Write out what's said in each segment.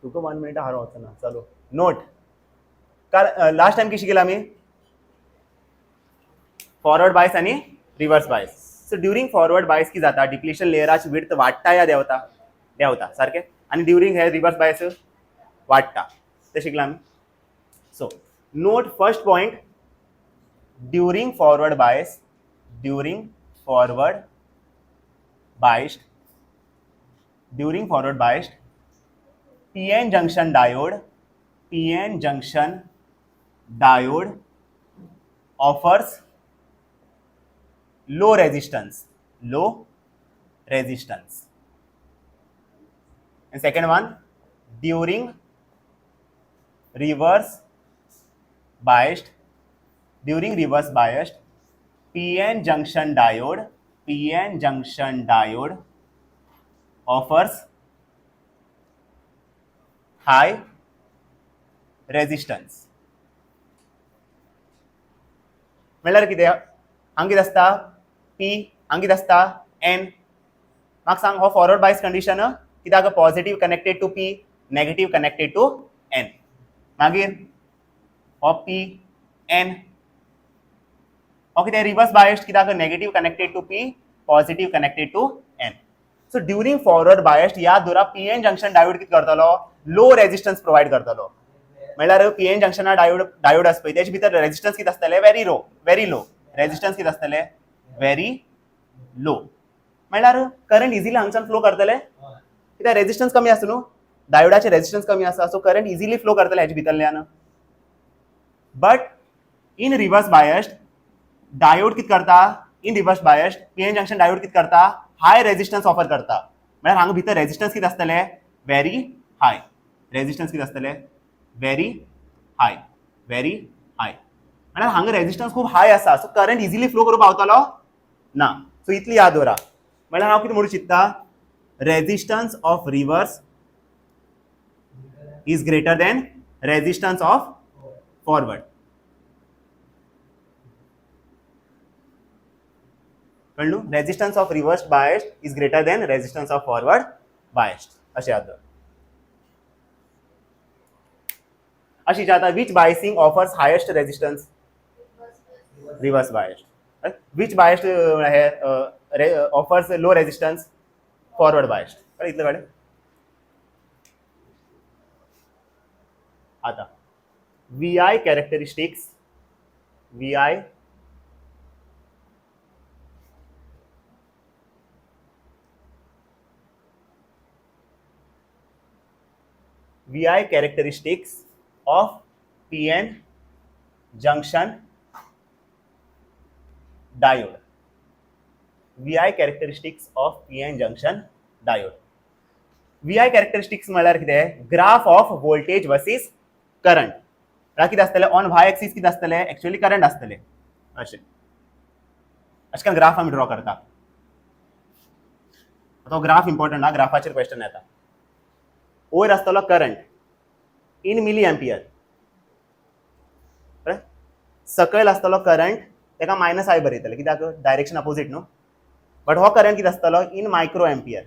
तुका 1 minute हारो वचना चलो नोट काल लास्ट टाइम किशी केला आम्ही फॉरवर्ड बायस आणि reverse bias. So during forward bias की जाता डिप्लेशन लेयराची विड्थ वाडटा या देंवता देंवता सारखे आणि ड्युरिंग हे रिव्हर्स बायस वाडटा ते शिकला आम्ही. So node first point during forward bias during forward biased during forward biased PN junction diode offers low resistance and second one during reverse biased PN junction diode offers high resistance. म्हणल्यार कितें हांगा कितें आसता P हांगा कितें आसता N म्हाका सांग हो फॉरवर्ड बायस कंडिशन कित्याक positive connected to P negative connected to N मागीर हो पी एन हो कितें रिवर्स बायस्ड कित्याक negative connected to P positive connected to N. So during forward biased याद दवरा पीएन जंक्शन डायोड कितें करतलो लो रेजिस्टन्स प्रोवाइड करतलो म्हणल्यार पीएन जंक्शना डायोड आसा पळय तेजे भितर रेजिस्टन्स कितें आसतले वेरी लो रेजिस्टन्स कितें आसतले वेरी लो म्हणल्यार करंट इजिली हांगच्यान फ्लो करतले कित्याक रेजिस्टन्स कमी आसा न्हू डायोडाचे रेजिस्टन्स कमी आसा सो करंट इजिली फ्लो करतले हेजे भितरल्यान. But in reverse biased diode कितें करता in reverse biased PN junction diode कितें करता हाय रेजिस्टन्स ऑफर करता म्हळ्यार हांगा भितर रेजिस्टन्स कितें आसतले वेरी हाय रेजिस्टन्स कितें आसतले वेरी हाय म्हळ्यार हांगा रेजिस्टन्स खूब हाय आसा सो करंट इजिली फ्लो करूंक पावतलो ना. सो इतली याद दवरा म्हळ्यार हांव कितें म्हणूं चित्ता resistance of reverse is greater than resistance of forward. कळ्ळें resistance of reverse biased is greater than resistance of forward biased अशें याद दवर. अशी जाता which biasing offers highest resistance reverse biased which biased हे offers low resistance forward biased इतलें कळ्ळें. आता VI characteristics VI characteristics of PN junction diode. VI characteristics of PN junction diode. VI characteristics म्हळ्यार कितें graph of voltage versus current म्हळ्यार कितें आसतलें on Y axis कितें आसतलें एक्चुअली करंट आसतलें अशें करून ग्राफ आमी ड्रॉ करता. तो ग्राफ इम्पॉर्टंट हा ग्राफाचेर क्वेश्चन येता. वयर आसतलो करंट इन मिली एम्पियर सकयल आसतलो करंट तेका -I बरयतले कित्याक डायरेक्शन अपोजीट न्हू बट हो करंट कितें आसतलो इन मायक्रो एम्पियर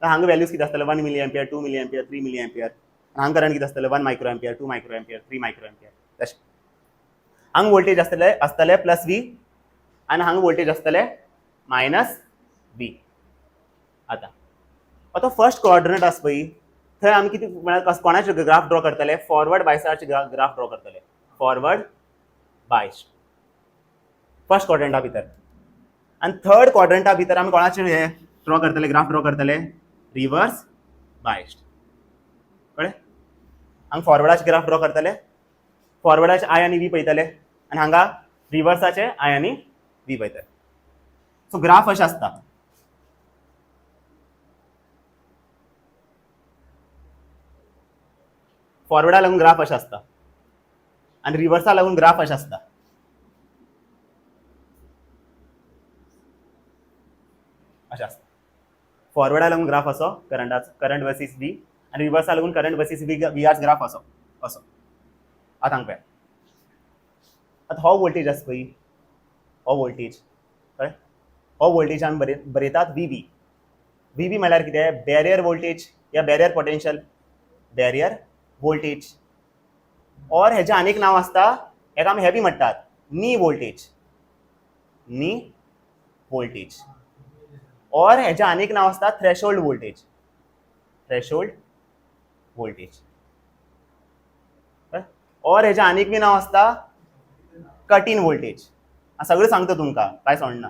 हांगा वॅल्यूज कितें आसतले 1 milli ampere 2 milli ampere 3 milli ampere हांगा करंट कितें आसतले 1 micro ampere 2 micro ampere 3 micro ampere तशें. हांगा वोल्टेज आसतले +V आनी हांगा वोल्टेज आसतले -V. आता फर्स्ट क्वाड्रंट आसा पळय थंय आमी कितें म्हळ्यार कोणाचे ग्राफ ड्रॉ करतले फॉरवर्ड बायसाचे ग्राफ ड्रॉ करतले फॉरवर्ड बायस्ड फर्स्ट क्वाड्रंटा भितर आनी थर्ड क्वाड्रंटा भितर आमी कोणाचे हे ड्रॉ करतले ग्राफ ड्रॉ करतले रिवर्स बायस्ड कळ्ळें. हांगा फॉरवर्डाचे ग्राफ ड्रॉ करतले फॉरवर्डाचे I आनी V पळयतले आनी हांगा रिवर्साचे I आनी V पळयतले. सो ग्राफ अशें आसता फॉरवर्डा लागून ग्राफ अशें आसता आनी रिवर्सा लागून ग्राफ अशें आसता. अशें आसता फॉरवर्डा लागून ग्राफ असो करंट वर्सीस V आनी रिवर्सा लागून current versus V R graph असो असो. आतां हांगा पळय आतां हो वोल्टेज आसा पळय हो वोल्टेज कळ्ळें हो वोल्टेज आमी बरयतात VV VB म्हळ्यार कितें बॅरियर वोल्टेज या बॅरियर पोटेंशियल बॅरियर वोल्टेज और हेजें आनीक नांव आसता हेका आमी हेबी म्हणटात नी वोल्टेज और हेजें आनीक नांव आसता थ्रेशोल्ड वोल्टेज और हेजें आनीक बी नांव आसता कट इन वोल्टेज सगळें सांगता तुमकां कांय सोडना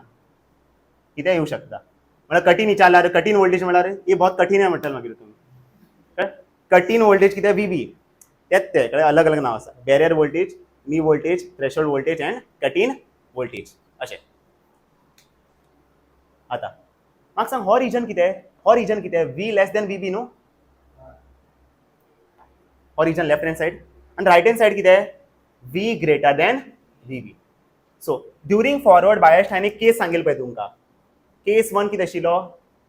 कितें येवं शकता म्हळ्यार कट इन विचारल्यार कट इन वोल्टेज म्हळ्यार ही बहुत कठीण आहे म्हणटात मागीर तुमी कट इन वोल्टेज कितें VB तेच ते अलग अलग नांव आसा बॅरियर वोल्टेज नी voltage threshold voltage end cut in voltage अशें आतां म्हाका सांग हो रिजन कितें V लेस देन VB न्हू हो रिजन लेफ्ट हँड सायड आनी रायट हँड सायड कितें V greater then VB so during forward biased हांवें एक केस सांगिल्लो पळय तुमकां केस 1 कितें आशिल्लो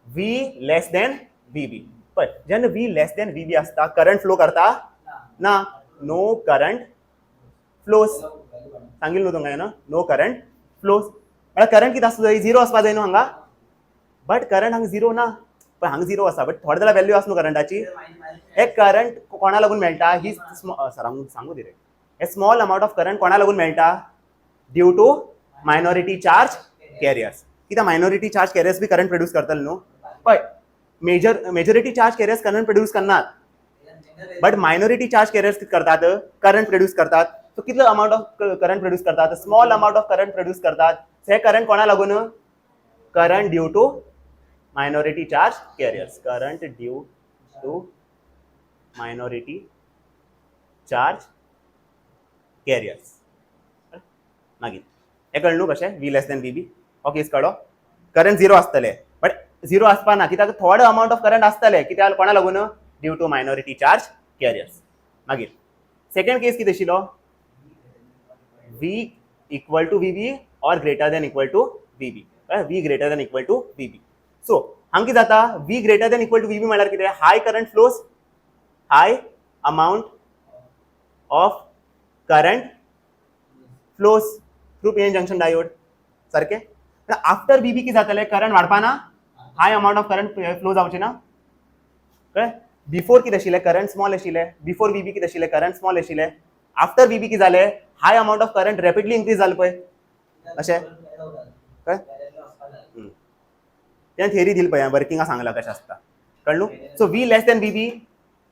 V लेस देन VB पळय जेन्ना V लेस देन VB आसता करंट फ्लो करता ना नो करंट फ्लोस सांगिल्लो न्हू तुमकां न्हू नो करंट फ्लोस म्हळ्यार करंट कितें आसता थंय 0 आसपा जाय न्हू हांगा बट करंट हांगा 0 ना पण हांगा 0 आसा बट थोडे जाल्यार व्हॅल्यू आसा न्हू करंटाची हे करंट कोणा लागून मेळटा ही सांगू दी रे हे स्मॉल अमाउंट ऑफ करंट कोणा लागून मेळटा due to minority charge carriers कित्याक मायनॉरिटी चार्ज कॅरियर्स बी करंट प्रोड्यूस करतले न्हू पळय majority charge carriers current produce करनात बट मायनॉरिटी चार्ज कॅरियर्स कितें करतात करंट प्रोड्यूस करतात सो कितलो अमाउंट ऑफ करंट प्रोड्यूस करतात small amount of current produce करतात हे करंट कोणा लागून current due to minority charge carriers current due to minority charge carriers मागीर हे कळ्ळें न्हू कशें V लेस देन VB हो केस कळ्ळो करंट 0 आसतले बट 0 आसपा ना कित्याक थोडे अमाउंट ऑफ करंट आसतले कित्याक कोणा लागून due to minority charge carriers मागीर सेकंड केस कितें आशिल्लो V equal to VB or greater than equal to VB V greater than equal to VB so हांगा कितें जाता V greater than equal to VB म्हळ्यार कितें high current flows high amount of current flows through PN junction diode सारकें after VB कितें जातलें current वाडपाना high amount of current flow जावचें ना कळ्ळें बिफोर कितें आशिल्लें करंट स्मॉल आशिल्लें बिफोर VB कितें आशिल्लें करंट स्मॉल आशिल्लें आफ्टर VB कितें जालें high amount of current rapidly increase जालें पळय अशें कळ्ळें तें थेरी दिली पळय वर्किंगा सांगलां कशें आसता कळ्ळें न्हू so V less than VB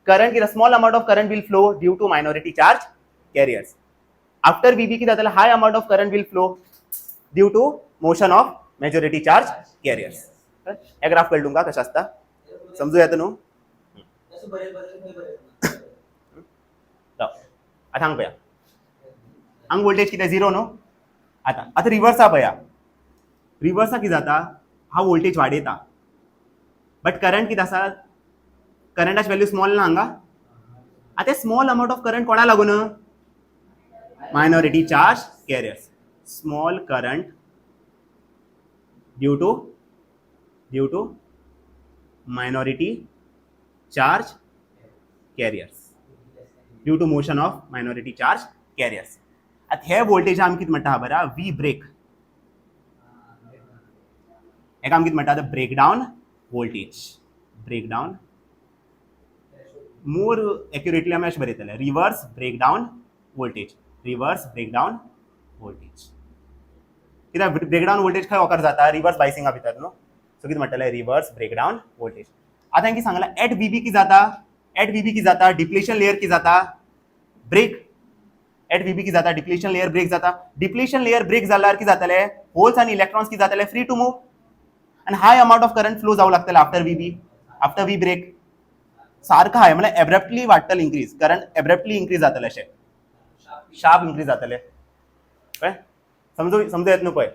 current कितें small amount of current will flow due to minority charge carriers after VB कितें जातलें high amount of current will flow due to motion of majority charge carriers हे graph कळ्ळें तुमकां कशें आसता समजूं येता न्हू आतां हांगा पळया हांगा वोल्टेज कितें 0 न्हू आतां रिवर्सा पळया रिवर्सा कितें जाता हा वोल्टेज वाडयता बट करंट कितें आसा करंटाची व्हॅल्यू स्मॉल ना हांगा आतां स्मॉल अमाउंट ऑफ करंट कोणा लागून minority charge carriers small current due to minority charge carriers due to motion of minority charge carriers आतां हे वोल्टेज आमी कितें म्हणटा खबर आहा V ब्रेक हेका आमी कितें म्हणटा ब्रेकडावन वोल्टेज ब्रेकडावन मोर एक्युरेटली आमी अशें बरयतले रिवर्स ब्रेकडावन वोल्टेज कित्याक ब्रेकडावन वोल्टेज खंय ऑकर जाता रिवर्स बायसिंगा भितर न्हू सो कितें म्हणटले रिवर्स ब्रेकडावन वोल्टेज आतां कितें सांगलां एट VB कितें जाता डिप्लेशन लेयर कितें जाता ब्रेक एट VB कितें जाता डिप्लेशन लेयर ब्रेक जाता डिप्लेशन लेयर ब्रेक जाल्यार कितें जातले होल्स आनी इलेक्ट्रॉन्स कितें जातले फ्री टू मूव आनी हाय अमाउंट ऑफ करंट फ्लो जावं लागतले आफ्टर V ब्रेक सारखं हाय म्हळ्यार एब्रप्टली वाडटलें इन्क्रीज करंट एब्रप्टली इन्क्रीज जातलें अशें शार्प इन्क्रीज जातलें कळ्ळें समजूं येत न्हू पळय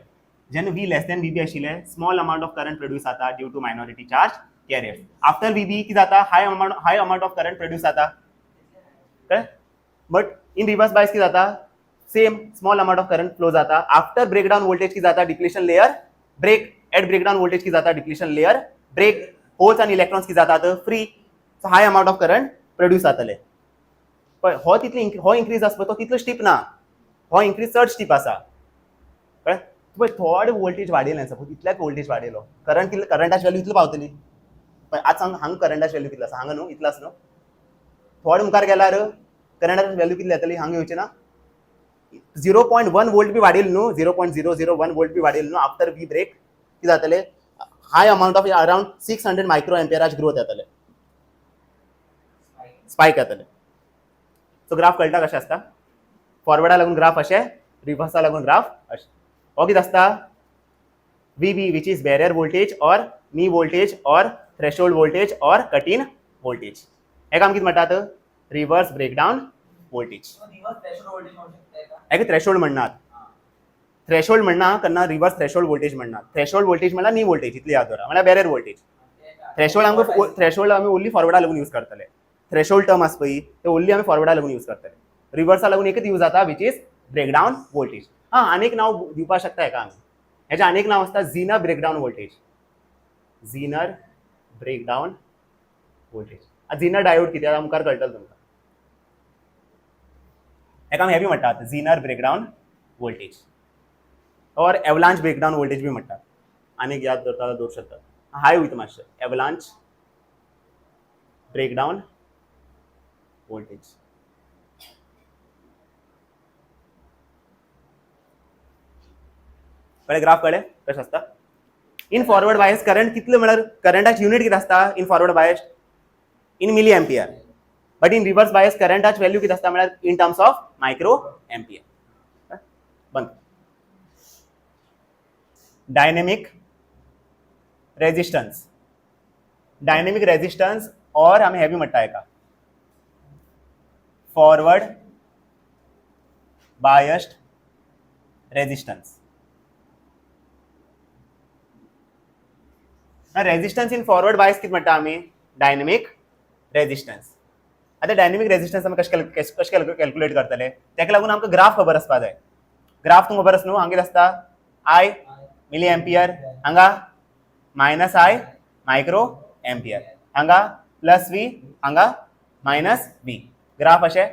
जेन्ना V लेस देन VB आशिल्लें small amount of current produce जाता due to minority charge carriers after VB कितें जाता high amount of current produce जाता कळ्ळें बट इन रिवर्स बायस कितें जाता same small amount of current flow जाता after breakdown voltage कितें जाता depletion layer break at breakdown voltage कितें जाता डिप्लेशन लेयर ब्रेक होल्स आनी इलेक्ट्रॉन्स कितें जातात free so high amount of current produce जातले पळय हो इन्क्रीज आसा पळय तो तितलो स्टीप ना हो इन्क्रीज चड स्टीप आसा कळ्ळें पळय थोडे वोल्टेज वाडयलें सपोज इतल्याच वोल्टेज वाडयलो करंटाची व्हॅल्यू इतलो पावतली आज सांग हांगा करंटाची व्हॅल्यू कितली आसा हांगा न्हू इतलाच न्हू थोडे मुखार गेल्यार करंटाची व्हॅल्यू कितली येतली हांगा येवची ना 0.1 वोल्ट बी वाडील न्हू 0.001 वोल्ट बी वाडील न्हू आफ्टर वी ब्रेक कितें जातले high amount of around 600 micro amperage growth येतले स्पाइक येतले सो ग्राफ कळटा कशें आसता फॉरवर्डा लागून ग्राफ अशें रिवर्सा लागून ग्राफ अशें हो कितें आसता VB which is barrier voltage or knee voltage or threshold voltage or cut-in voltage हे काम कितें म्हणटात रिवर्स ब्रेकडाउन वोल्टेज हे थ्रेशोल्ड म्हणनात थ्रेशोल्ड म्हणना केन्ना रिवर्स थ्रेशोल्ड वोल्टेज म्हणनात थ्रेशोल्ड वोल्टेज म्हणल्यार नी वोल्टेज इतली याद दवरा म्हणल्यार बॅरियर वोल्टेज थ्रेशोल्ड आमी ओन्ली फॉरवर्डा लागून यूज करतले थ्रेशोल्ड टर्म आसा पळय ते ओन्ली आमी फॉरवर्डा लागून यूज करतले रिवर्सा लागून एकच यूज जाता विच इज ब्रेकडाउन वोल्टेज आनीक नांव दिवपाक शकता हेका आमी हेजें अनेक नाव आसता Zener breakdown voltage Zener breakdown voltage Zener diode कितें आसा मुखार कळटलें तुमकां हेका आमी हे बी म्हणटात झीनर ब्रेकडाउन वोल्टेज और एवलांच ब्रेकडाउन वोल्टेज बी म्हणटात आनीक याद दवरता दवरूं शकता हाय वयता मातशें एवलांच ब्रेकडाउन वोल्टेज कळ्ळें ग्राफ कळ्ळें कशें आसता इन फॉरवर्ड बायस करंट कितले म्हळ्यार करंटाची युनिट कितें आसता in forward bias in milli ampere but in reverse bias करंटाची व्हॅल्यू कितें आसता म्हळ्यार in terms of micro ampere बंद डायनेमिक रेजिस्टन्स और आमी हे बी म्हणटा हेका forward biased resistance resistance in forward bias कितें म्हणटा आमी डायनेमिक रेजिस्टन्स आतां डायनेमिक रेजिस्टन्स आमी कशें कॅल्क्युलेट करतले तेका लागून आमकां ग्राफ खबर आसपा जाय ग्राफ तुमकां खबर आसा न्हू हांगा कितें आसता I मिली एम्पियर हांगा मायनस I मायक्रो एम्पियर हांगा प्लस V हांगा मायनस V ग्राफ अशें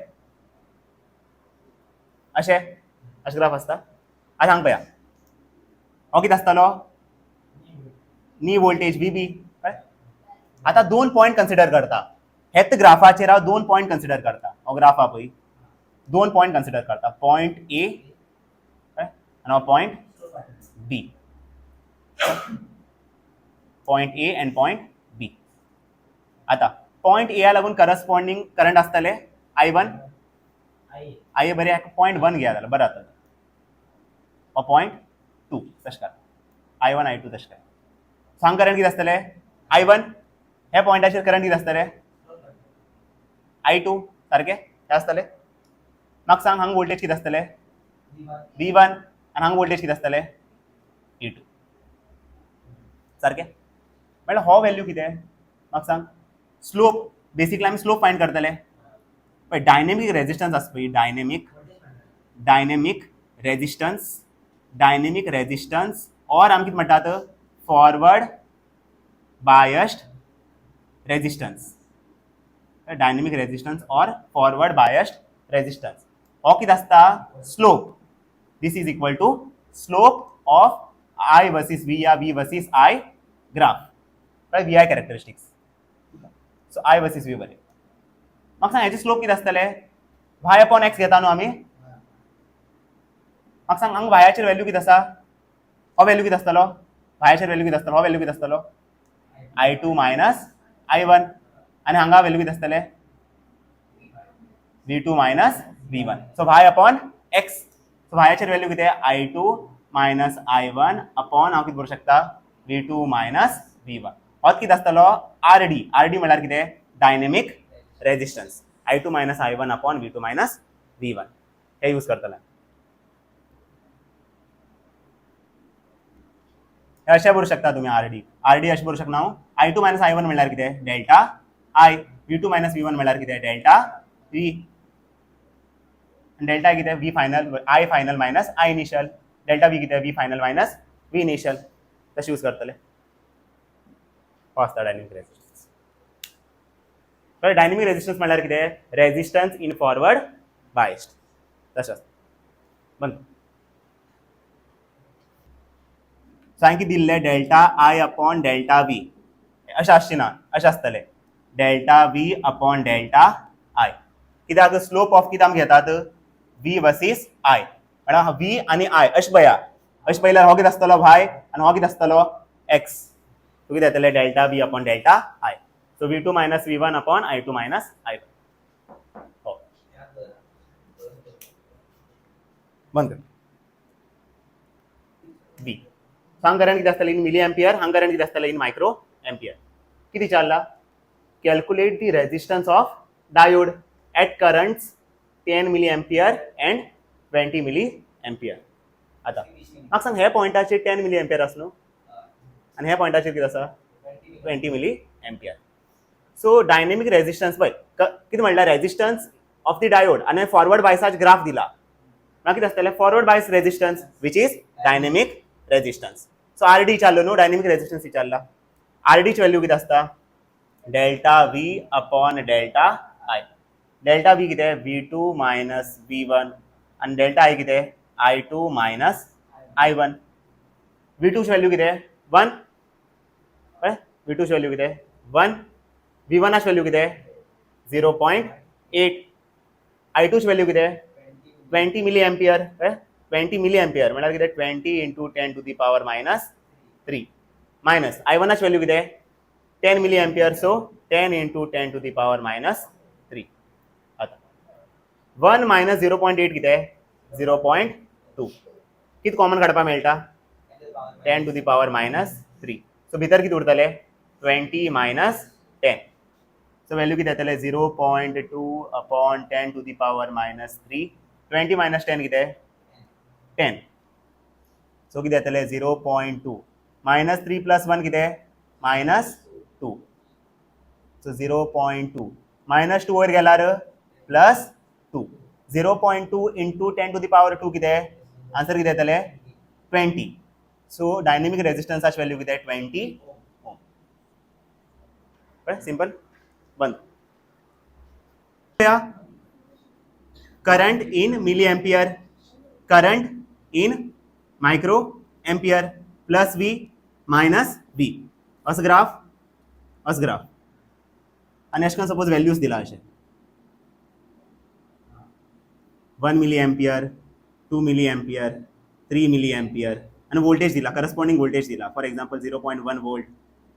ग्राफ आसता आतां हांगा पळया हो कितें आसतालो नी वोल्टेज VB आता 2 पॉइंट कन्सिडर करता हेच ग्राफाचेर हांव 2 पॉइंट कन्सिडर करता हो ग्राफ हा पळय 2 पॉइंट कन्सिडर करता पॉइंट A आनी हो point B point A end point B आता पॉइंट A लागून करस्पॉन्डिंग करंट आसतले I1 I बरे पॉइंट 1 घेया जाल्यार बरें जातलें हो पॉइंट 2 तशें कर I1 I2 तशें कर सांग करंट कितें आसतले I1 हे पॉइंटाचेर करंट कितें आसतले I2 सारके हे आसतले म्हाका सांग हांगा वोल्टेज कितें आसतले V1 आनी हांगा वोल्टेज कितें आसतले E2 सारके म्हळ्यार हो व्हॅल्यू कितें म्हाका सांग स्लोप बेसिकली आमी स्लोप फायंड करतले पळय डायनेमिक रेजिस्टन्स आसा पळय डायनेमिक रेजिस्टन्स और आमी कितें म्हणटात forward biased resistance dynamic resistance और फॉरवर्ड बायस्ड रेजिस्टन्स हो कितें आसता slope this is equal to slope of I versus V या V वर्सीस I ग्राफ कळ्ळें VI characteristics so I versus V बरें म्हाका सांग हेचे स्लोप कितें आसतले y अपॉन x घेता न्हू आमी म्हाका सांग हांगा वायाचेर व्हॅल्यू कितें आसा हो व्हॅल्यू कितें आसतलो वायाचेर व्हॅल्यू कितें आसतलो हो व्हॅल्यू कितें आसतलो I2 मायनस I1 आनी हांगा व्हॅल्यू कितें आसतले V2 minus V1 so y upon x so वायाचेर व्हॅल्यू कितें I2 मायनस I1 अपॉन हांव कितें बरोवंक शकता V2 मायनस V1 हो कितें आसतलो RD म्हळ्यार कितें dynamic resistance I2 minus I1 upon V2 minus V1 हे यूज करतले अशें बरोवंक शकता तुम्ही RD अशें बरोवंक शकना हांव I2 मायनस I1 म्हळ्यार कितें delta I V2 minus V1 म्हळ्यार कितें डेल्टा V डेल्टा कितें V final I final minus I initial delta V कितें V final minus V initial तशें यूज करतले हो आसता डायनेमिक रेजिस्टन्स तर डायनेमिक रेजिस्टन्स म्हळ्यार कितें रेजिस्टन्स इन फॉरवर्ड बायस्ड तशें आसता बंद सांग की दिल्ले delta I upon delta V अशें आसचें ना, अशें आसतलें delta V upon delta I. कित्याक स्लोप ऑफ कितें आमी घेतात वी वर्सीस आय, म्हळ्यार वी आनी आय अशें पळया, अशें पळयल्यार हो कितें आसतलो वाय आनी हो कितें आसतलो एक्स. सो कितें येतलें delta V upon delta I. So V2 minus V1 upon I2 minus I1. हो बंद कर. बी हांगा करंट कितें आसतलें इन मिली एम्पियर, हांगा करंट कितें आसतलें इन मायक्रो एम्पियर. कितें विचारला calculate the resistance of diode at currents 10 milli ampere and 20 milli ampere. आतां म्हाका सांग हे पॉयंटाचेर 10 मिली एम्पियर आसा न्हू आनी हे पॉयंटाचेर कितें आसा 20 milli ampere. So dynamic resistance पळय कितें म्हणल्यार रेजिस्टन्स ऑफ दी डायोड आनी फॉरवर्ड बायसाच ग्राफ दिला म्हळ्यार कितें आसतलें forward bias resistance which is dynamic resistance. So RD विचारलो न्हू डायनेमिक रेजिस्टन्स विचारला. आरडीची व्हॅल्यू कितें आसता delta V upon delta I. Delta V कितें V2 मायनस V1 आनी डेल्टा आय कितें I2 मायनस I1. V2 ची व्हॅल्यू कितें 1 कळ्ळें. V2 ची व्हॅल्यू कितें 1, V1 ची व्हॅल्यू कितें 0.8, I2 ची व्हॅल्यू कितें 20 मिली एम्पियर. कळ्ळें 20 मिली एम्पियर म्हळ्यार कितें 20 into 10 to the power minus 3 minus I1 ची व्हॅल्यू कितें 10 milli ampere. So 10 into 10 to the power minus 3. आता 1 मायनस 0.8 कितें 0.2. कितें कॉमन काडपाक मेळटा 10 to the power minus 3. So भितर कितें उरतलें 20 मायनस 10. सो व्हॅल्यू कितें येतलें 0.2 upon 10 to the power minus 3. 20 minus 10 कितें 10. सो कितें येतलें 0.2 मायनस 3 प्लस 1 कितें मायनस 2. सो 0.2 मायनस 2 वयर गेल्यार plus 2. 0.2 into 10 to the power 2 कितें आन्सर कितें येतलें 20. सो डायनेमिक रेजिस्टन्साची व्हॅल्यू कितें 20 ओम. सिंपल बंद. Current in milli ampere, current in micro ampere plus V minus V असो ग्राफ आनी अशें करून सपोज वॅल्यूज दिला अशें 1 milli ampere 2 milli ampere 3 milli ampere आनी वोल्टेज दिला करस्पॉन्डिंग वोल्टेज दिला. For example 0.1 volt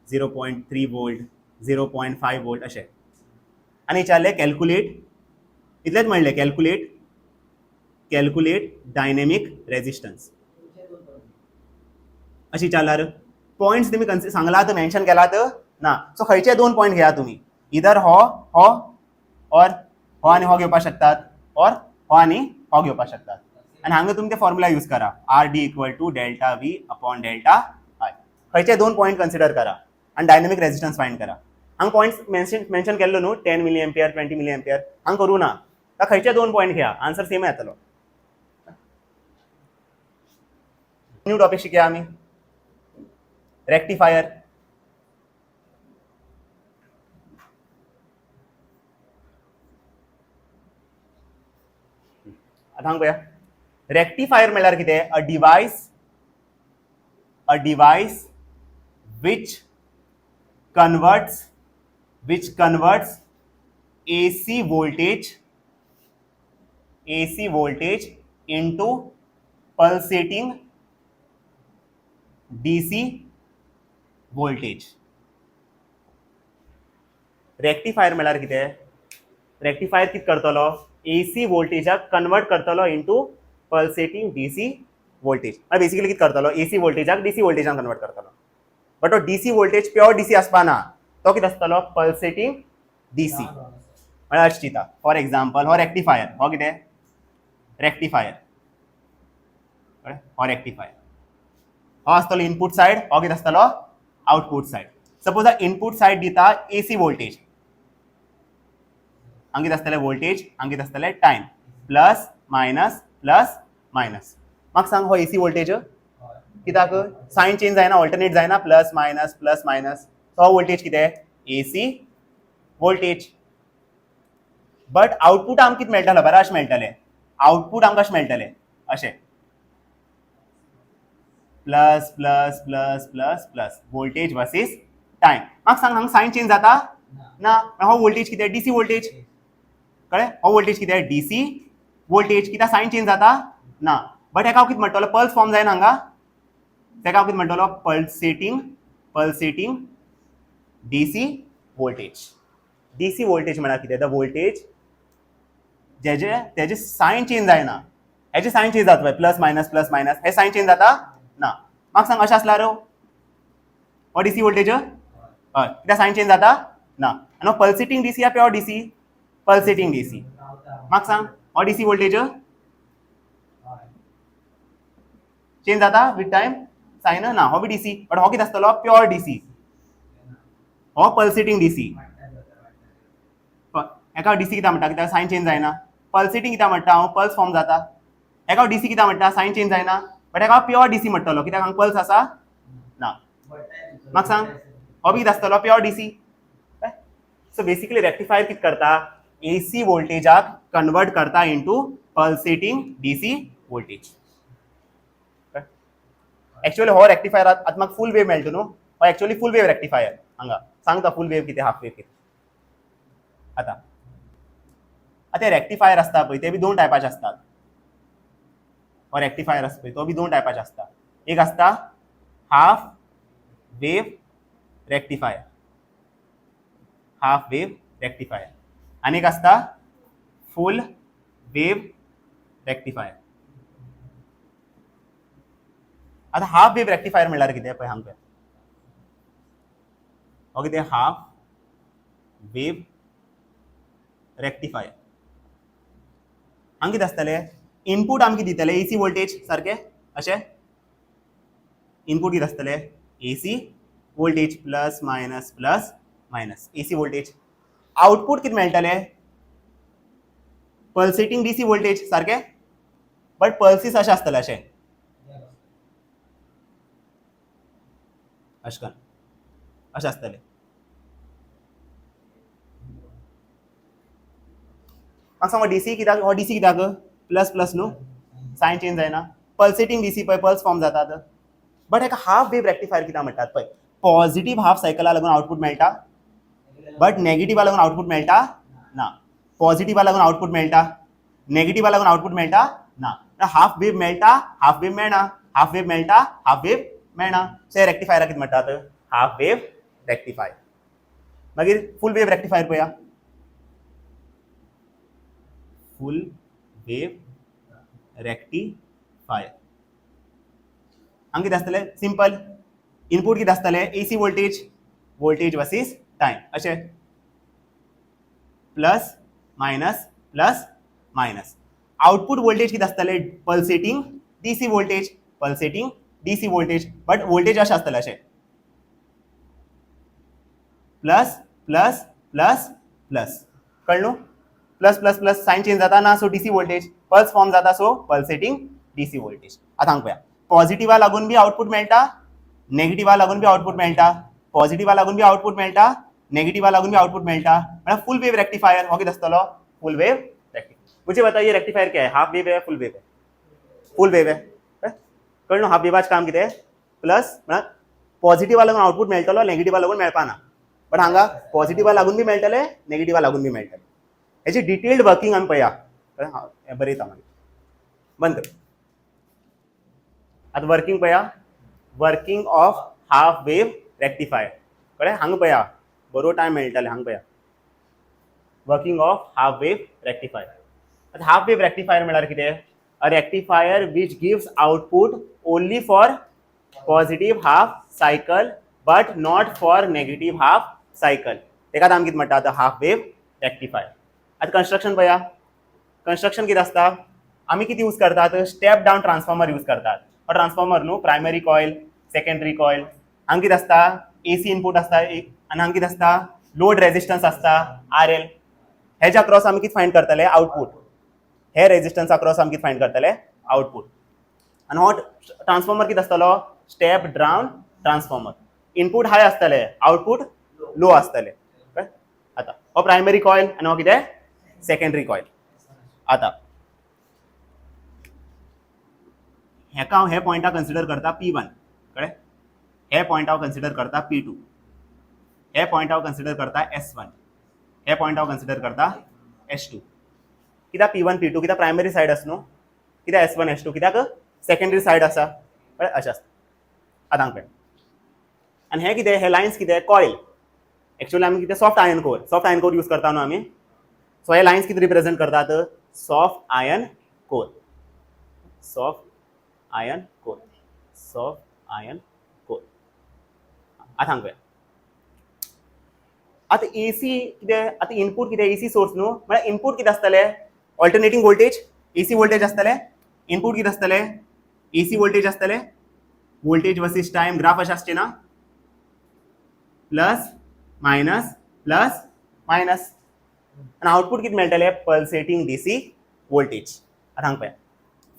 0.3 volt 0.5 volt अशें. आनी विचारलें कॅल्क्युलेट इतलेंच म्हणलें कॅल्क्युलेट डायनेमिक रेजिस्टन्स अशें विचारल्यार पॉयंट्स तुमी सांगलात मेन्शन केलात ना. सो खंयचे 2 पॉयंट घेया तुमी इधर हो और हो आनी हो घेवपाक शकतात और हो आनी हो घेवपाक शकतात. आनी हांगा तुमी ते फॉर्म्युला यूज करा RD equal to delta V upon delta I. खंयचे 2 पॉयंट कन्सिडर करा आनी डायनेमिक रेजिस्टन्स फायंड करा. हांगा पॉयंट्स मेन्शन केल्लो न्हू 10 मिली एम्पियर 20 मिली एम्पियर हांगा करूं ना. खंयचे 2 पॉयंट घेया आन्सर सेम येतलो. न्यू टॉपिक शिकया आमी रेक्टिफायर. आतां हांगा पळया रेक्टिफायर म्हळ्यार कितें a device which converts AC voltage into pulsating DC voltage. Rectifier म्हळ्यार कितें रेक्टिफायर कितें करतलो AC वोल्टेजाक कन्वर्ट करतलो इंटू पल्सेटिंग DC वोल्टेज. म्हळ्यार बेसिकली कितें करतलो AC वोल्टेजाक DC वोल्टेजान कन्वर्ट करतलो. बट तो DC वोल्टेज प्योर DC आसपा ना. तो कितें आसतलो पल्सेटिंग DC. म्हळ्यार अशें चिंता फॉर एग्जाम्पल हो रेक्टिफायर हो कितें रेक्टिफायर हो रेक्टिफायर हो आसतलो इनपुट सायड हो कितें आसतलो output said. Suppose input said दिता AC वोल्टेज हांगा कितें आसतलें वोल्टेज हांगा कितें आसतलें टायम प्लस मायनस म्हाका सांग हो AC वोल्टेज कित्याक सायन चेंज जायना ऑल्टरनेट जायना प्लस मायनस सो हो वोल्टेज कितें AC वोल्टेज. बट आउटपुट आमकां कितें मेळटलें बरें अशें मेळटलें आउटपुट आमकां अशें मेळटलें अशें प्लस वोल्टेज वर्सीस टाइम. म्हाका सांग हांगा सायन चेंज जाता ना. हो वोल्टेज कितें डीसी वोल्टेज कळ्ळें. हो वोल्टेज कितें डीसी वोल्टेज कित्याक सायन चेंज जाता ना. बट हेका हांव कितें म्हणटलो पल्स फॉर्म जायना हांगा. तेका हांव कितें म्हणटलो pulsating DC voltage. DC voltage म्हळ्यार कितें द वोल्टेज तेजे सायन चेंज जायना. हेजे सायन चेंज जाता प्लस मायनस हे सायन चेंज जाता ना. म्हाका सांग अशें आसल्यार हो डीसी वोल्टेज हय कित्याक सायन चेंज जाता ना. आनी पल्सेटिंग डीसी या प्योर डीसी पल्सेटिंग डीसी. म्हाका सांग हो डीसी वोल्टेज चेंज जाता विथ टायम सायन ना. हो बी डीसी बट हो कितें आसतलो प्योर डीसी. हो पल्सेटिंग डीसी. हेका डीसी कित्याक म्हणटा कित्याक सायन चेंज जायना. पल्सेटिंग कित्याक म्हणटा हांव पल्स फॉर्म जाता. हेका डीसी कित्याक म्हणटा सायन चेंज जायना. बट हेका प्योर डीसी म्हणटलो कित्याक हांगा पल्स आसा ना. म्हाका सांग हो बी कितें आसतलो pure DC. So basically rectifier कितें करता एसी वोल्टेजाक कन्वर्ट करता into pulsating DC voltage. Actually हो रेक्टिफायर आतां म्हाका फूल वेव मेळटा न्हू. हो एक्चुअली फूल वेव रेक्टिफायर. हांगा सांगता फूल वेव कितें हाफ वेव कितें. आतां रेक्टिफायर आसता पळय ते बी दोन टायपाचे आसतात. हो रेक्टिफायर आसता पळय तो बी दोन टायपाचे आसता. एक आसता हाफ वेव रेक्टिफायर आनी एक आसता फूल वेव रेक्टिफायर. आतां हाफ वेव रेक्टिफायर म्हणल्यार कितें पळय हांगा हो कितें हाफ वेव रेक्टिफायर. हांगा कितें आसतलें इनपूट आमकां दितले एसी वोल्टेज सारकें अशें. इनपूट कितें आसतलें AC voltage plus minus AC voltage. Output कितें मेळटलें पल्सेटिंग डीसी वोल्टेज सारकें. बट पल्सीस अशें आसतलें अशें अशें आसतलें. म्हाका सांग डीसी कित्याक हो डीसी कित्याक प्लस प्लस न्हू सायन चेंज जायना. पल्सेटिंग डीसी पळय पल्स फॉर्म जातात. बट हेका हाफ वेव रेक्टिफायर कित्याक म्हणटात पळय पॉझिटिव्ह हाफ सायकला लागून आउटपूट मेळटा बट नेगेटिव्हा लागून आउटपूट मेळटा ना. पॉझिटिव्हा लागून आउटपूट मेळटा नेगेटिव्हा लागून आउटपूट मेळटा ना. हाफ वेव मेळटा हाफ वेव मेळना. हाफ वेव मेळटा हाफ वेव मेळना. सो हे रेक्टिफायराक कितें म्हणटात हाफ वेव रेक्टिफायर. मागीर फूल वेव रेक्टिफायर पळया. फूल वेव रेक्टिफायर हांगा कितें आसतलें सिंपल. इनपूट कितें आसतलें एसी वोल्टेज वर्सीस टायम अशें प्लस मायनस. आउटपूट वोल्टेज कितें आसतलें pulsating DC voltage but voltage अशें आसतलें अशें प्लस प्लस प्लस प्लस कळ्ळें न्हू. Plus plus plus sign change जाता ना. So DC voltage pulse form जाता सो पल्सेटिंग डीसी वोल्टेज. आतां हांगा पळया पॉझिटिव्हा लागून बी आउटपूट मेळटा नेगेटिव्हा लागून बी आउटपूट मेळटा. पॉझिटिव्हा लागून बी आउटपूट मेळटा नेगेटिव्हा लागून बी आउटपूट मेळटा. मतलब फुल वेव रेक्टिफायर हो कितें आसतलो फुल वेव रेक्टिफायर. मुझे बताइए रेक्टिफायर क्या है हाफ वेव है फुल वेव है. फुल वेव है कळ्ळें न्हू. हाफ वेवाचें काम कितें प्लस म्हळ्यार पॉझिटिव्हा लागून आउटपूट मेळटलो नेगेटिव्हा लागून मेळपाना. बट हांगा पॉझिटिव्हा लागून बी मेळटलें नेगेटिव्हा लागून बी मेळटलें. हेची डिटेल्ड वर्किंग आमी पळया. हें बरयता मागीर बंद कर. आतां वर्किंग पळया. Working of half wave rectifier कळ्ळें. हांगा पळया बरो टायम मेळटले. हांगा पळया working of half wave rectifier. आतां हाफ वेव रेक्टिफायर म्हळ्यार कितें a rectifier which gives output only for positive half cycle but not for negative half cycle. तेकाच आमी कितें म्हणटात हाफ वेव रेक्टिफायर. आतां कंस्ट्रक्शन पळया. कंस्ट्रक्शन कितें आसता आमी कितें यूज करतात स्टेप डावन ट्रान्सफॉर्मर यूज करतात. हो ट्रान्सफॉर्मर न्हू प्रायमरी कॉयल सेकंडरी कॉयल. हांगा कितें आसता एसी इनपूट आसता एक आनी हांगा कितें आसता लोड रेजिस्टन्स आसता RL. हेच्या अक्रॉस आमी कितें फायंड करतले आउटपूट. हे रेजिस्टन्सा अक्रॉस आमी कितें फायंड करतले आउटपूट. आनी हो ट्रान्सफॉर्मर कितें आसतलो स्टेप डावन ट्रान्सफॉर्मर. इनपूट हाय आसतले आउटपूट लो आसतले. आतां हो प्रायमरी कॉयल आनी हो कितें सेकंडरी कॉयल. आतां हेका हांव हे पॉयंटा कन्सिडर करता P1 कळ्ळें. हे पॉयंट हांव कन्सिडर करता P2 हे पॉइंट हांव कन्सिडर करता S1, हे पॉइंट हांव कन्सिडर करता S2. कित्याक P1 P2 कित्याक प्रायमरी सायड आसा न्हू, कित्याक S1 S2 कित्याक सेकंडरी सायड आसा, कळ्ळें अशें आसता. आतां हांगा पळय, आनी हे कितें, हे लायन्स कितें, कॉयल. एक्चुअली आमी कितें सॉफ्ट आयर्न कोर यूज करता न्हू आमी. सो हे लायन्स कितें रिप्रेझेंट करतात, soft iron core, soft iron core, soft iron core. आतां हांगा पळय, आतां एसी कितें, आतां इनपूट कितें, एसी सोर्स न्हू, म्हळ्यार इनपूट कितें आसतलें, ऑल्टरनेटिंग वोल्टेज, एसी वोल्टेज आसतलें. इनपूट कितें आसतलें, एसी वोल्टेज आसतलें. वोल्टेज वर्सेस टायम ग्राफ अशें आसचें ना, प्लस मायनस प्लस मायनस. आनी आउटपूट कितें मेळटलें, पल्सेटिंग डीसी वोल्टेज. आतां हांगा पळय,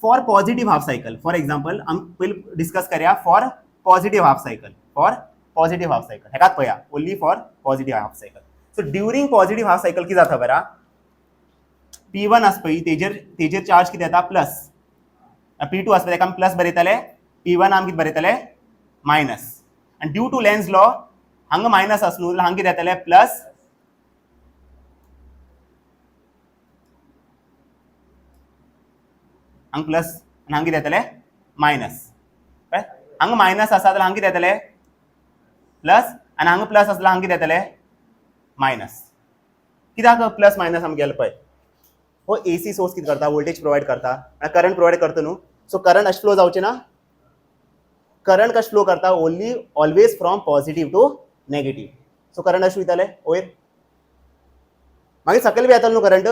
for positive half cycle, for example आमी पयलीं डिस्कस करया for positive half cycle, for positive half cycle हेकाच पळया, only for positive half cycle. So during positive half cycle कितें जाता बरा, P1 आसा पळय तेजेर चार्ज कितें येता, प्लस. P2 आसा पळय तेका आमी प्लस बरयतले, P1 आमी कितें बरयतले, मायनस. आनी ड्यू टू लेन्स लॉ हांगा मायनस आसा न्हू, हांगा कितें येतलें, प्लस. हांगा प्लस आनी हांगा कितें येतलें, मायनस. हांगा मायनस आसा जाल्यार हांगा कितें येतलें, प्लस. आनी हांगा प्लस आसल्यार हांगा कितें येतलें, मायनस. कित्याक प्लस मायनस आमगे गेले पळय, हो एसी सोर्स कितें करता, वोल्टेज प्रोवायड करता, करंट प्रोवायड करता न्हू. सो करंट अशें फ्लो जावचें ना, करंट कशें फ्लो करता, only always from positive to negative. So current अशें वयतलें वयर, मागीर सकयल बी येतलो न्हू करंट.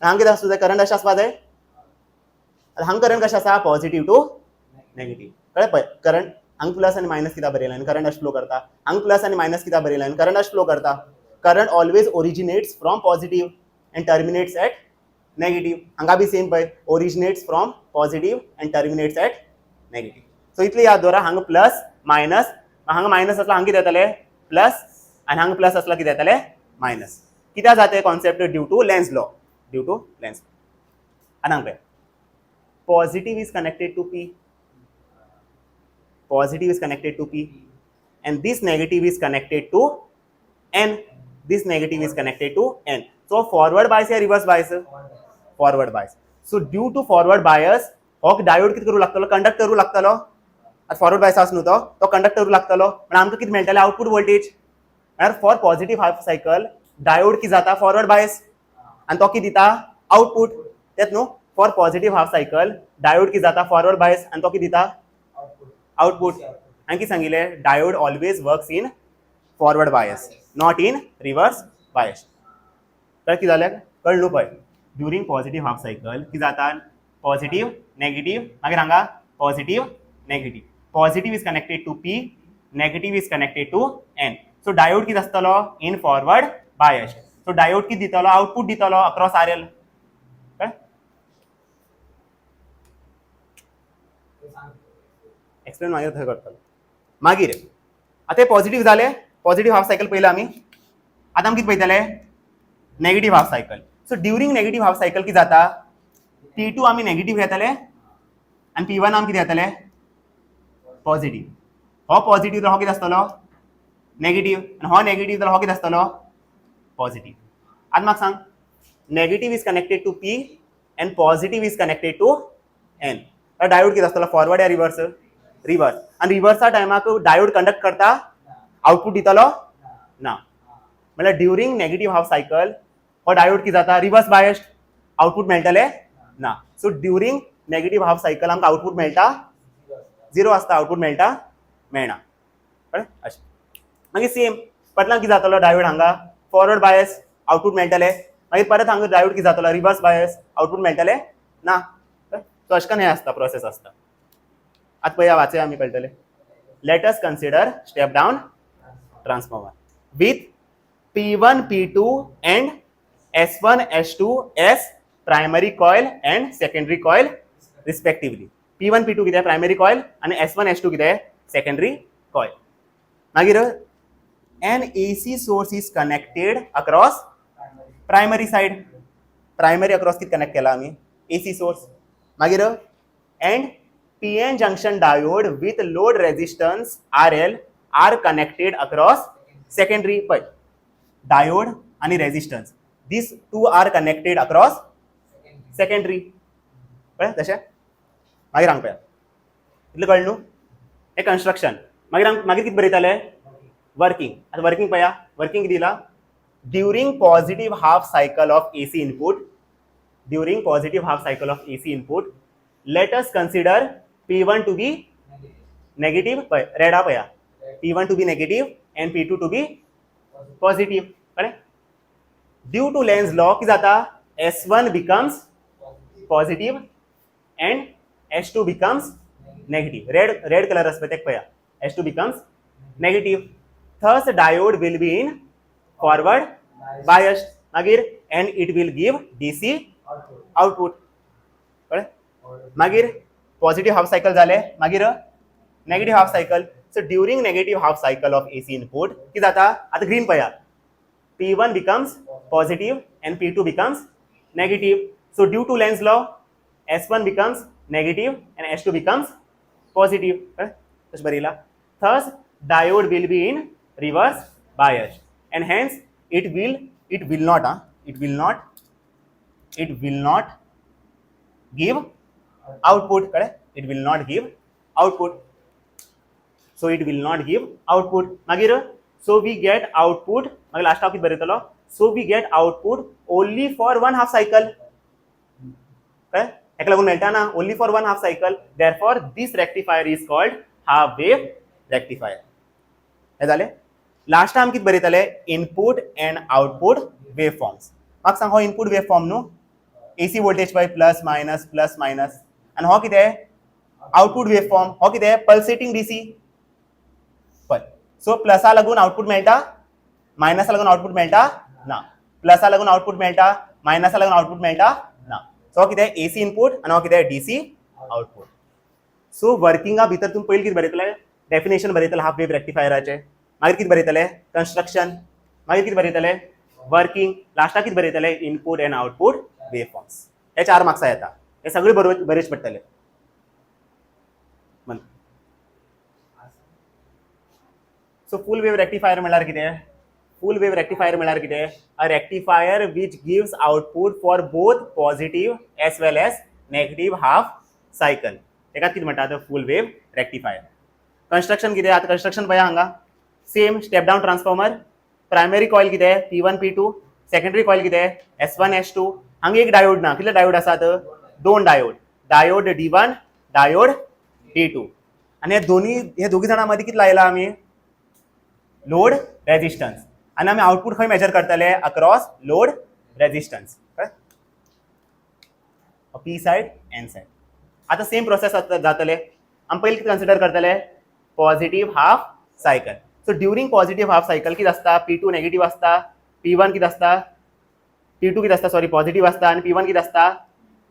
हांगा कितें आसता जाय, करंट अशें आसपा जाय. हांगा करंट कशें आसा, पॉझिटिव्ह टू नेगेटिव्ह. कळ्ळें पळय, करंट हांगा प्लस आनी मायनस कित्याक बरयलें, आनी करंट अशें फ्लो करता. हांगा प्लस आनी मायनस कित्याक बरयलें, आनी करंट अशें फ्लो करता. Current always originates from positive end terminates at negative. हांगा बी सेम पळय, originates from positive end terminates at negative. So इतलें याद दवरा, हांगा प्लस मायनस, हांगा मायनस आसल्यार हांगा कितें येतलें, प्लस. आनी हांगा प्लस आसल्यार कितें येतलें, मायनस. कित्याक जाता concept, due to Lenz law, due to Lenz. आनी हांगा पळय, positive is connected to P, positive is connected to P, and this negative is connected to N, this negative is connected to N. So forward bias या reverse bias, forward bias. So due to forward bias हो diode कितें करूं लागतलो, conduct करूं लागतलो. आतां forward bias आसा न्हू तो कंडक्ट करूं लागतलो, म्हण आमकां कितें मेळटलें, आउटपूट वोल्टेज. म्हळ्यार for positive half cycle diode कितें जाता, फॉरवर्ड बायस, आनी तो कितें दिता, आउटपूट. तेच न्हू, for positive half cycle diode कितें जाता, फॉरवर्ड बायस, आनी तो कितें दिता, आउटपूट. हांवें कितें सांगिल्लें, diode always works in forward bias, not in reverse bias. तर कितें जालें, कळ्ळें न्हू पळय. ड्युरींग पॉझिटिव्ह हाफ सायकल कितें जाता, पॉझिटिव्ह नेगेटिव्ह, मागीर हांगा positive negative. Positive is connected to P, negative is connected to N. So diode कितें आसतलो, in forward bias. So diode कितें दितलो, आउटपूट दितलो अक्रॉस RL. एक्सप्लेन मागीर थंय करतलो. मागीर आतां पॉझिटिव्ह जालें, पॉझिटिव्ह हाफ सायकल पयलें आमी. आतां आमी कितें पळयतलें, negative half cycle. So during negative half cycle कितें जाता, P2 आमी नेगेटिव्ह घेतले आनी P1 आमी कितें घेतले, पॉझिटिव्ह. हो पॉझिटिव्ह जाल्यार हो कितें आसतलो, नेगेटिव्ह, आनी हो नेगेटिव्ह जाल्यार हो कितें आसतलो, पॉझिटिव्ह. आतां म्हाका सांग, negative is connected to P and positive is connected to N. Diode कितें आसतलो, फॉरवर्ड या रिवर्स, रिवर्स. आनी रिवर्सा टायमाक डायोड कंडक्ट करता, आउटपूट दितलो ना. म्हळ्यार ड्युरींग नेगेटिव्ह हाफ सायकल हो डायोड कितें जाता, रिवर्स बायस्ड, आउटपूट मेळटलें ना. So during negative half cycle आमकां आउटपूट मेळटा, झिरो आसता, आउटपूट मेळटा मेळना. कळ्ळें अशें. मागीर सेम फाटल्यान कितें जातलो, डायोड हांगा फॉरवर्ड बायस, आउटपूट मेळटलें. मागीर परत हांगा डायोड कितें जातलो, रिवर्स बायस, आउटपूट मेळटलें ना. सो अशें करून हें आसता, प्रोसेस आसता. आतां पळया, वाचया आमी कळटलें. Let us consider step down transformer with P1 P2 and S1 S2 as primary coil and secondary coil respectively. P1 P2 कितें प्रायमरी कॉयल आनी S1 S2 कितें सेकंडरी कॉयल. मागीर an AC source is connected across primary side, primary across कितें connect केला आमी, AC source. मागीर and PN junction diode with load resistance RL are connected across secondary पळय diode आणि resistance these two are connected across secondary कळ्ळें तशें मागीर हांगा पळया इतलें कळ्ळें न्हू हें कंस्ट्रक्शन मागीर कितें बरयताले वर्किंग आतां वर्किंग पळया वर्किंग कितें दिलां during positive half cycle of AC input during positive half cycle of AC input let us consider P1 to be negative red up या P1 to be negative and P2 to be positive कळ्ळें due to Lenz's law की जाता S1 becomes positive and S2 becomes negative red color आसता तेका पळया S2 becomes negative thus diode will be in forward biased मागीर and it will give DC output कळ्ळें मागीर positive half cycle जाले मागीर negative half cycle so during negative half cycle of AC input कितें जाता आतां ग्रीन पळया P1 becomes positive and P2 becomes negative so due to Lenz's law S1 becomes negative and S2 becomes positive कळ्ळें तशें बरयलां thus diode will be in reverse bias and hence it will not give output correct it will not give output so it will not give output magir so we get output magir last topic baritalo so we get output only for one half cycle correct ek lagun melta na only for one half cycle therefore this rectifier is called half wave rectifier हे झाले last time कित बरयतले input end output waveforms म्हाका सांग हो input waveform न्हू AC voltage पळय plus minus आनी हो कितें आउटपुट वेवफॉर्म हो कितें पल्सेटिंग DC पळय सो प्लसा लागून आउटपुट मेळटा मायनसा लागून आउटपुट मेळटा ना प्लसा लागून आउटपुट मेळटा मायनसा लागून आउटपुट मेळटा ना सो हो कितें AC इनपुट आनी हो कितें DC आउटपुट सो वर्किंगा भितर तुमी पयलीं कितें बरयतले डेफिनेशन बरयतले हाफ वेव रेक्टिफायराचे मागीर कितें बरयतले कंस्ट्रक्शन मागीर कितें बरयतले वर्किंग लास्टाक कितें बरयतले इनपुट एंड आउटपुट वेवफॉर्म्स हे 4 मार्क्सां येता हे सगळे बरेच पडटले सो फुल वेव रेक्टिफायर म्हळ्यार कितें फुल वेव रेक्टिफायर म्हळ्यार कितें a rectifier which gives output for both positive as well as negative half cycle तेका कितें म्हणटात फुल वेव रेक्टिफायर कंस्ट्रक्शन कितें आतां कंस्ट्रक्शन पळया हांगा same step down transformer primary coil कितें P1 P2 सेकंडरी कॉइल कितें S1 S2 हांगा एक डायोड ना कितले डायोड आसात 2 डायोड D1 डायोड D2 आनी हे दोगी जाणां मदीं कितें लायला आमी लोड रेजिस्टन्स आनी आमी आउटपुट खंय मेजर करतले across load resistance P side N side आतां सेम प्रोसेस जातले आमी पयलीं कितें कन्सिडर करतले positive half cycle so during positive half cycle कितें आसता P2 नेगेटिव्ह आसता P1 कितें आसता P2 कितें आसता सॉरी पॉझिटिव्ह आसता आनी P1 कितें आसता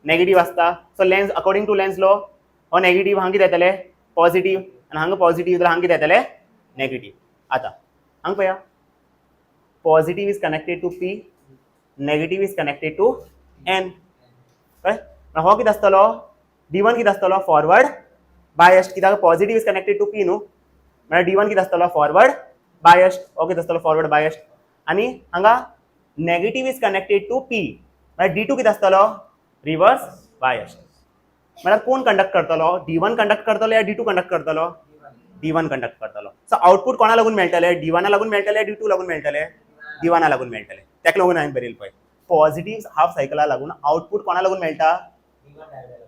नेगेटिव्ह आसता so Lenz according to Lenz law हो नेगेटिव्ह हांगा कितें येतले पॉझिटिव्ह आनी हांगा पॉझिटिव्ह जाल्यार हांगा कितें येतले नेगेटिव्ह आतां हांगा पळया positive is connected to P negative is connected to N कळ्ळें हो कितें आसतलो D1 कितें आसतलो फॉरवर्ड बायस्ड कित्याक positive is connected to P न्हू म्हळ्यार D1 कितें आसतलो फॉरवर्ड बायस्ड हो कितें आसतलो फॉरवर्ड बायस्ड आनी हांगा negative is connected to P म्हळ्यार D2 कितें आसतलो रिवर्स बायस्ड म्हळ्यार कोण कंडक्ट करतलो D1 कंडक्ट करतलो या D2 कंडक्ट करतलो D1 कंडक्ट करतलो सो आउटपुट कोणा लागून मेळटले D1 लागून मेळटले D2 लागून मेळटले D1 लागून मेळटले तेका लागून हांवें बरयलें पळय पॉझिटिव्ह हाफ सायकला लागून आउटपुट कोणा लागून मेळटा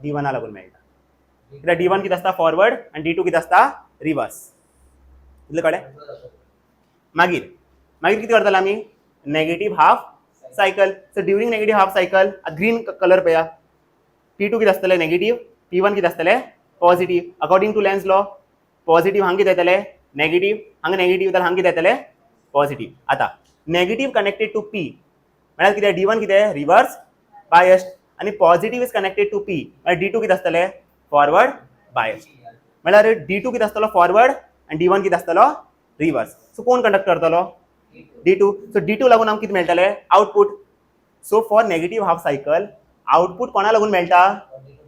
D1 लागून मेळटा कित्याक D1 कितें आसता फॉरवर्ड आनी D2 कितें आसता रिवर्स इतलें कळ्ळें मागीर कितें करतले आमी negative half cycle so during negative half cycle green colour पळया P2 कितें आसतलें नेगेटिव्ह P1 कितें आसतलें positive according to Lenz law positive हांगा कितें येतलें नेगेटिव्ह हांगा नेगेटिव्ह जाल्यार हांगा कितें येतलें पॉझिटिव्ह आतां नेगेटिव्ह कनेक्टेड टू P म्हळ्यार कितें D1 कितें रिवर्स बायस्ड आनी positive is connected to P म्हळ्यार D2 कितें आसतलें फॉरवर्ड बायस्ड म्हळ्यार D2 कितें आसतलो फॉरवर्ड आनी D1 कितें आसतलो रिवर्स सो कोण कंडक्ट करतलो D2 सो D2 लागून आमकां कितें मेळटलें output so for negative half cycle output कोणा लागून मेळटा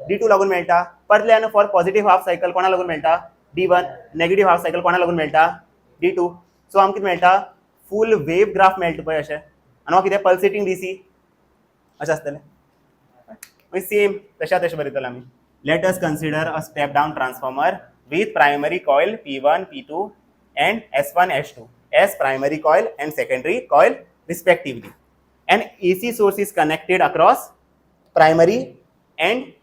D2 लागून मेळटा परतल्यान फॉर पॉझिटिव्ह हाफ सायकल कोणा लागून मेळटा D1 नेगेटिव्ह हाफ सायकल कोणा लागून मेळटा D2 सो आमकां कितें मेळटा फूल वेव ग्राफ मेळटा पळय अशें आनी हो कितें पल्सेटिंग डीसी अशें आसतलें मागीर सेम तशें बरयतलो आमी let us consider a step down transformer with primary coil P1 P2 and S1 S2 as primary coil and secondary coil respectively. An AC source is connected across primary and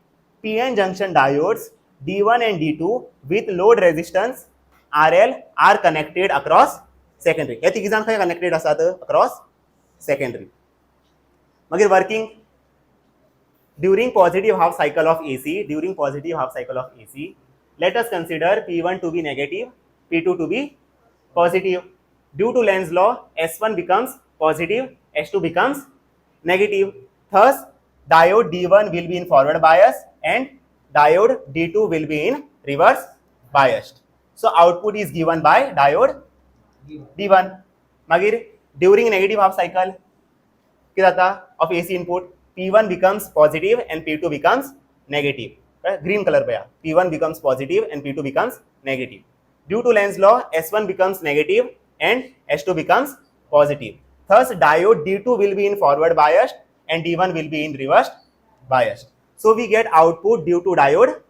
PN junction diodes D1 and D2 with load resistance RL are connected across secondary. हे तिघी जाण खंय connected आसात across secondary. मागीर working during positive half cycle of AC, let us consider P1 to be negative, P2 to be positive. Due to Lenz's law, S1 becomes positive, S2 becomes negative. Thus, diode D1 will be in forward bias and diode D2 will be in reverse biased. So, output is given by diode D1. Magir, during negative half cycle, of AC input, P1 becomes positive and P2 becomes negative. Green color pay P1 becomes positive and P2 becomes negative. Due to Lenz's law, S1 becomes negative and S2 becomes positive. Thus, diode D2 will be in forward biased and D1 will be in reversed biased. So, we get output due to diode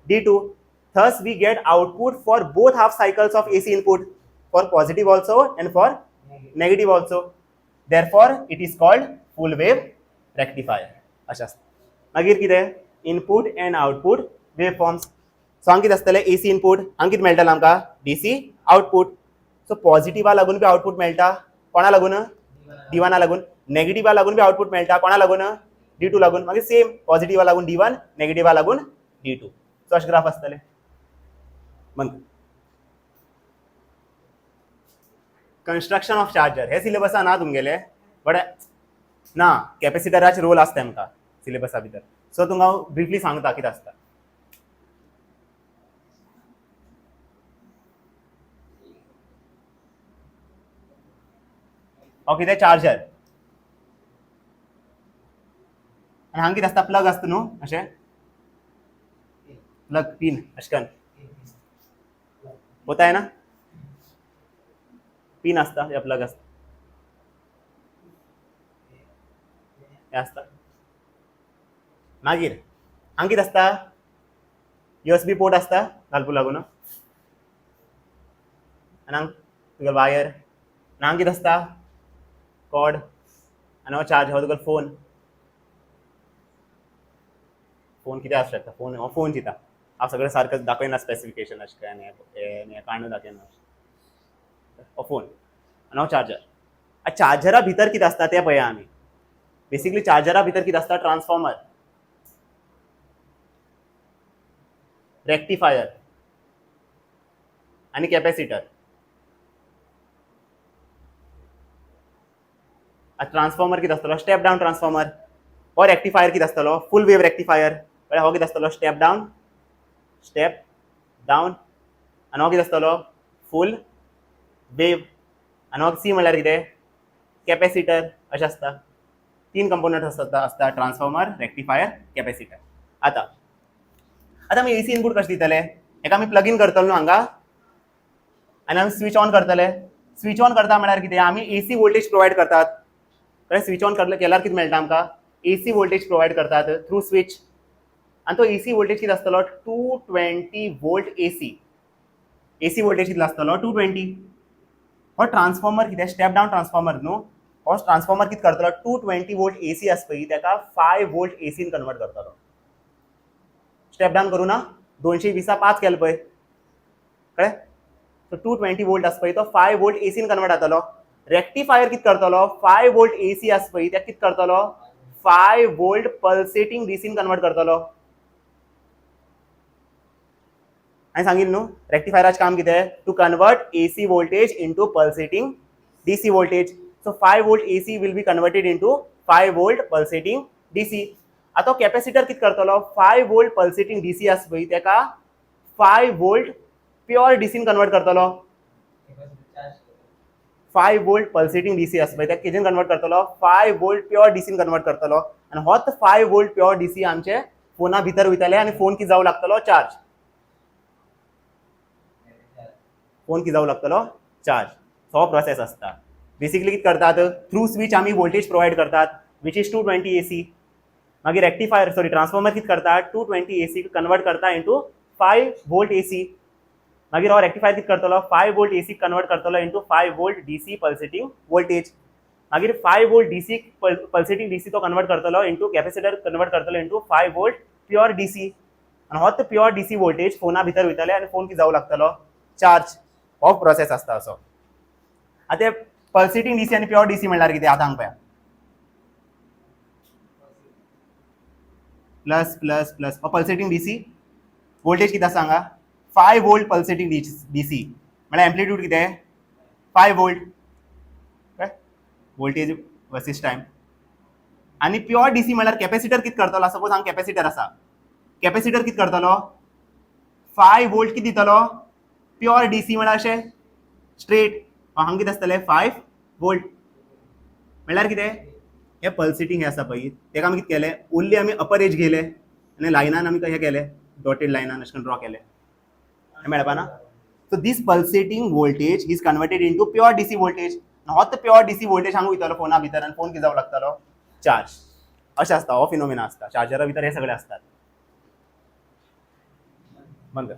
D2. Thus, we get output for both half cycles of AC input, for positive also and for negative also. Therefore, it is called full wave rectifier. अच्छा मागीर कितें input end output wave forms so हांगा कितें आसतलें AC input हांगा कितें मेळटलें आमकां डीसी आउटपुट सो पॉझिटिव्हा लागून बी आउटपुट मेळटा कोणा लागून D1 लागून नेगेटिव्हा लागून बी आउटपुट मेळटा कोणा लागून D2 लागून मागीर सेम पॉझिटिव्हा लागून D1 नेगेटिव्हा लागून D2 सो अशें ग्राफ आसतलें मग कंस्ट्रक्शन ऑफ चार्जर हे सिलेबसा ना तुमगेले बट ना कॅपेसिटराचे रोल आसता आमकां सिलेबसा भितर सो तुमकां हांव ब्रिफली सांगता कितें आसता हो कितें चार्जर आनी हांगा कितें आसता प्लग आसता न्हू अशें प्लग पिन अशें करून होता है ना पिन आसता या प्लग आसता हे आसता मागीर हांगा कितें आसता USB पोर्ट आसता घालपूक लागून आनी हांगा तुगे वायर आनी हांगा कितें आसता कॉर्ड आनी हो चार्ज हो तुका फोन कितें आसता शकता फोन हो फोन चिता हांव सगळें सारकें दाखयना स्पेसिफिकेशन अशें काय आनी हें काणून दाखयना हो फोन आनी हो चार्जर चार्जरा भितर कितें आसता तें पळया आमी बेसिकली चार्जरा भितर कितें आसता ट्रान्सफॉर्मर रेक्टिफायर आणि कॅपेसिटर ट्रान्सफॉर्मर कितें आसतलो स्टेप डावन ट्रान्सफॉर्मर हो रेक्टिफायर कितें आसतलो फूल वेव रेक्टिफायर हो कितें आसतलो स्टेप डावन आनी हो कितें आसतलो फूल वेव आनी हो सी म्हळ्यार कितें कॅपेसिटर अशें आसता तीन कंपोनंट आसता ट्रान्सफॉर्मर रेक्टिफायर कॅपेसिटर आतां आमी एसी इनपुट कशें दितले हेका आमी प्लग इन करतलो न्हू हांगा आनी आमी स्विच ऑन करतले स्विच ऑन करता म्हळ्यार कितें आमी एसी वोल्टेज प्रोवायड करतात कळ्ळें स्विच ऑन केल्यार कितें मेळटा आमकां एसी वोल्टेज प्रोवायड करतात थ्रू स्विच आनी तो एसी वोल्टेज कितें आसतलो 220 वोल्ट एसी वोल्टेज कितलो आसतलो 220 हो ट्रान्सफॉर्मर कितें स्टेप डावन ट्रान्सफॉर्मर न्हू हो ट्रान्सफॉर्मर कितें करतलो 220 वोल्ट एसी आसा पळय ताका 5 वोल्ट एसीन कन्वर्ट करतलो स्टेप डावन करूं ना 220 5 केलें पळय कळ्ळें सो 220 वोल्ट आसा पळय तो 5 वोल्ट एसीन कन्वर्ट जातलो रेक्टिफायर कितें करतलो 5 वोल्ट एसी आसा पळय त्या कितें करतलो 5 वोल्ट पल्सेटिंग डीसीन कन्वर्ट करतलो हांवें सांगिल्लें न्हू रेक्टिफायराचें काम कितें to convert AC voltage into pulsating DC voltage so 5 volt AC will be converted into 5 volt pulsating DC आता कॅपेसिटर कितें करतलो 5 वोल्ट पल्सेटिंग डीसी आसा पळय ताका 5 वोल्ट प्योर डीसीन कन्वर्ट करतलो 5 वोल्ट पल्सेटिंग डीसी आसा पळय ताका कितें कन्वर्ट करतलो 5 वोल्ट प्योर डीसीन कन्वर्ट करतलो आनी होच 5 वोल्ट प्योर डीसी आमचे फोना भितर वयतले आनी फोन कितें जावं लागतलो चार्ज फोन कितें जावं लागतलो चार्ज हो प्रोसेस आसता बेसिकली कितें करतात थ्रू स्विच आमी वोल्टेज प्रोवायड करतात विच इज 220 AC. मागीर रेक्टिफायर सॉरी ट्रान्सफॉर्मर कितें करता 220 AC कन्वर्ट करता इंटू 5 वोल्ट AC. मागीर हो रेक्टिफायर कितें करतलो 5 वोल्ट AC कन्वर्ट करतलो into 5 volt DC pulsating voltage. मागीर 5 वोल्ट DC पल्सेटिंग DC तो कन्वर्ट करतलो इंटू कॅपेसिटर कन्वर्ट करतलो इंटू 5 वोल्ट प्युअर DC. आनी होच प्युअर DC वोल्टेज फोना भितर वयतले आनी फोन कितें जावं लागतलो चार्ज. हो प्रोसेस आसता असो. आतां पल्सेटिंग DC आनी प्युअर DC म्हणल्यार कितें आतां हांगा पळया प्लस प्लस प्लस हो पल्सेटिंग DC वोल्टेज कितें आसा हांगा 5 वोल्ट पल्सेटिंग DC म्हळ्यार एम्प्लिट्यूड कितें 5 वोल्ट वोल्टेज वर्सीस टायम. आनी प्युअर DC म्हळ्यार कॅपेसिटर कितें करतलो सपोज हांगा कॅपेसिटर आसा कॅपेसिटर कितें करतलो 5 वोल्ट कितें दितलो प्युअर DC म्हळ्यार अशें स्ट्रेट हांगा कितें आसतलें 5 वोल्ट म्हळ्यार कितें हे पल्सेटिंग हे आसा पळय तेका आमी कितें केलें ओन्ली आमी अपर एज घेयले आनी लायनान आमी हे केलें डॉटेड लायनान अशें करून ड्रॉ केलें हें मेळपा ना. So this pulsating voltage is converted into pure DC voltage. होच प्युअर DC वोल्टेज हांगा वयतलो फोना भितर आनी फोन कितें जावं लागतलो चार्ज. अशें आसता हो फिनोमिना आसता चार्जरा भितर हे सगळे आसतात. बंद